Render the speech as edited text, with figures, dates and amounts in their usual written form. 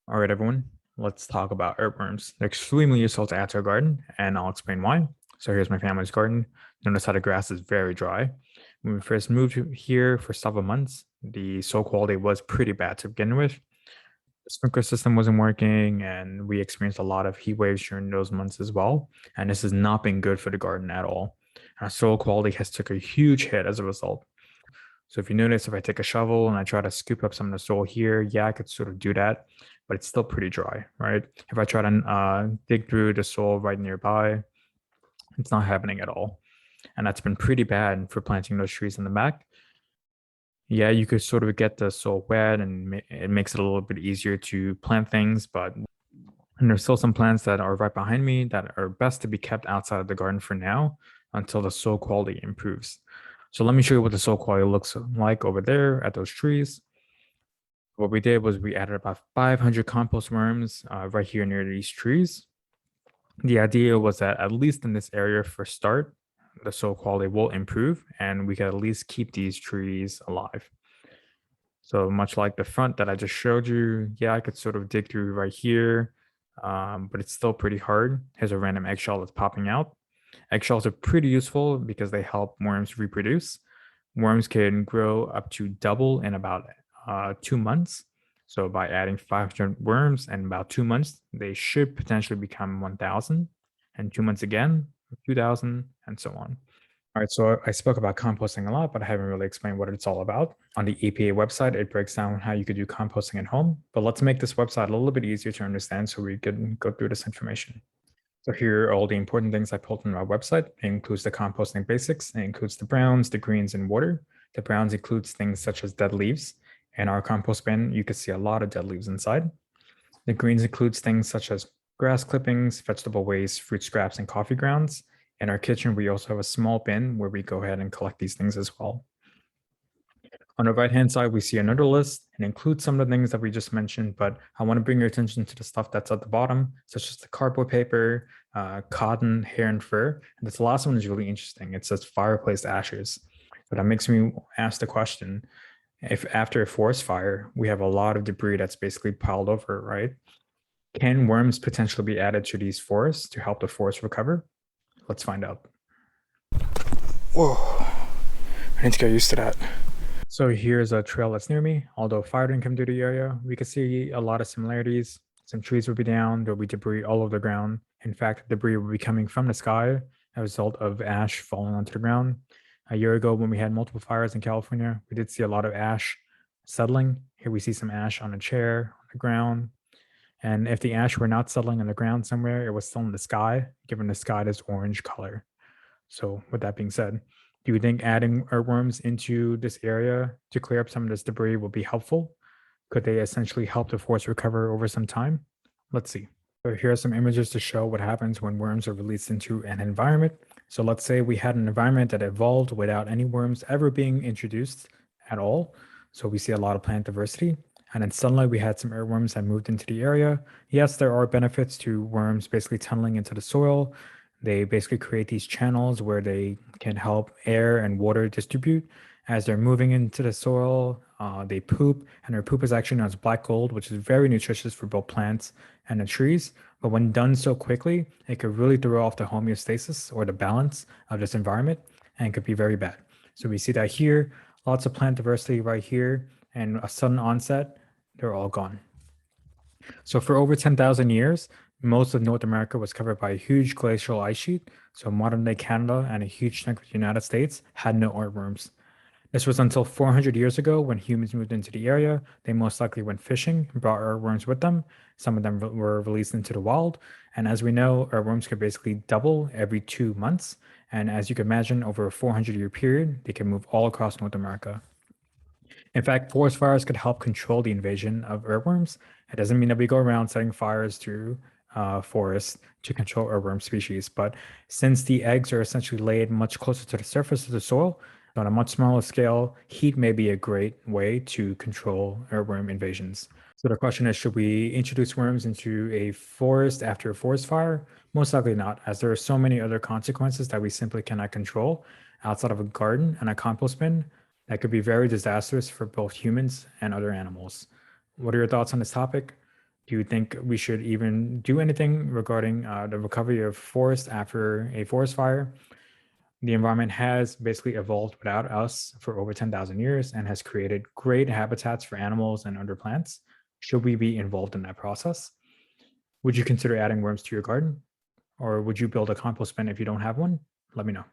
All right, everyone, let's talk about earthworms. They're extremely useful to add to a garden, and I'll explain why. So here's my family's garden. Notice how the grass is very dry. When we first moved here for several months, the soil quality was pretty bad to begin with. The sprinkler system wasn't working, and we experienced a lot of heat waves during those months as well. And this has not been good for the garden at all. Our soil quality has took a huge hit as a result. So if you notice, if I take a shovel and I try to scoop up some of the soil here, yeah, I could sort of do that, but it's still pretty dry, right? If I try to dig through the soil right nearby, it's not happening at all. And that's been pretty bad for planting those trees in the back. Yeah, you could sort of get the soil wet and it makes it a little bit easier to plant things, but and there's still some plants that are right behind me that are best to be kept outside of the garden for now until the soil quality improves. So let me show you what the soil quality looks like over there at those trees. What we did was we added about 500 compost worms right here near these trees. The idea was that at least in this area for start, the soil quality will improve and we can at least keep these trees alive. So much like the front that I just showed you, yeah, I could sort of dig through right here, but it's still pretty hard. Here's a random eggshell that's popping out. Eggshells are pretty useful because they help worms reproduce. Worms can grow up to double in about 2 months. So by adding 500 worms in about 2 months, they should potentially become 1,000, and 2 months again, 2,000, and so on. All right, so I spoke about composting a lot, but I haven't really explained what it's all about. On the EPA website, it breaks down how you could do composting at home, but let's make this website a little bit easier to understand so we can go through this information. So here are all the important things I pulled from our website. It includes the composting basics. It includes the browns, the greens, and water. The browns includes things such as dead leaves. In our compost bin, you can see a lot of dead leaves inside. The greens includes things such as grass clippings, vegetable waste, fruit scraps, and coffee grounds. In our kitchen, we also have a small bin where we go ahead and collect these things as well. On the right-hand side, we see another list and includes some of the things that we just mentioned, but I want to bring your attention to the stuff that's at the bottom, such as the cardboard paper, cotton, hair, and fur. And this last one is really interesting. It says fireplace ashes. But that makes me ask the question, if after a forest fire, we have a lot of debris that's basically piled over, right? Can worms potentially be added to these forests to help the forest recover? Let's find out. Whoa, I need to get used to that. So here's a trail that's near me. Although fire didn't come through the area, we can see a lot of similarities. Some trees will be down, there'll be debris all over the ground. In fact, debris will be coming from the sky as a result of ash falling onto the ground. A year ago, when we had multiple fires in California, we did see a lot of ash settling. Here we see some ash on a chair, on the ground. And if the ash were not settling on the ground somewhere, it was still in the sky, giving the sky this orange color. So, with that being said, do you think adding earthworms into this area to clear up some of this debris will be helpful? Could they essentially help the forest recover over some time? Let's see. So here are some images to show what happens when worms are released into an environment. So let's say we had an environment that evolved without any worms ever being introduced at all. So we see a lot of plant diversity. And then suddenly we had some earthworms that moved into the area. Yes, there are benefits to worms basically tunneling into the soil. They basically create these channels where they can help air and water distribute as they're moving into the soil. They poop, and their poop is actually known as black gold, which is very nutritious for both plants and the trees. But when done so quickly, it could really throw off the homeostasis or the balance of this environment and could be very bad. So we see that here, lots of plant diversity right here, and a sudden onset, they're all gone. So for over 10,000 years, most of North America was covered by a huge glacial ice sheet. So modern day Canada and a huge chunk of the United States had no earthworms. This was until 400 years ago when humans moved into the area. They most likely went fishing and brought earthworms with them. Some of them were released into the wild. And as we know, earthworms could basically double every 2 months. And as you can imagine, over a 400-year period, they can move all across North America. In fact, forest fires could help control the invasion of earthworms. It doesn't mean that we go around setting fires to forests to control earthworm species, but since the eggs are essentially laid much closer to the surface of the soil, on a much smaller scale, heat may be a great way to control earthworm invasions. So the question is, should we introduce worms into a forest after a forest fire? Most likely not, as there are so many other consequences that we simply cannot control outside of a garden and a compost bin that could be very disastrous for both humans and other animals. What are your thoughts on this topic? Do you think we should even do anything regarding the recovery of forest after a forest fire? The environment has basically evolved without us for over 10,000 years and has created great habitats for animals and other plants. Should we be involved in that process? Would you consider adding worms to your garden? Or would you build a compost bin if you don't have one? Let me know.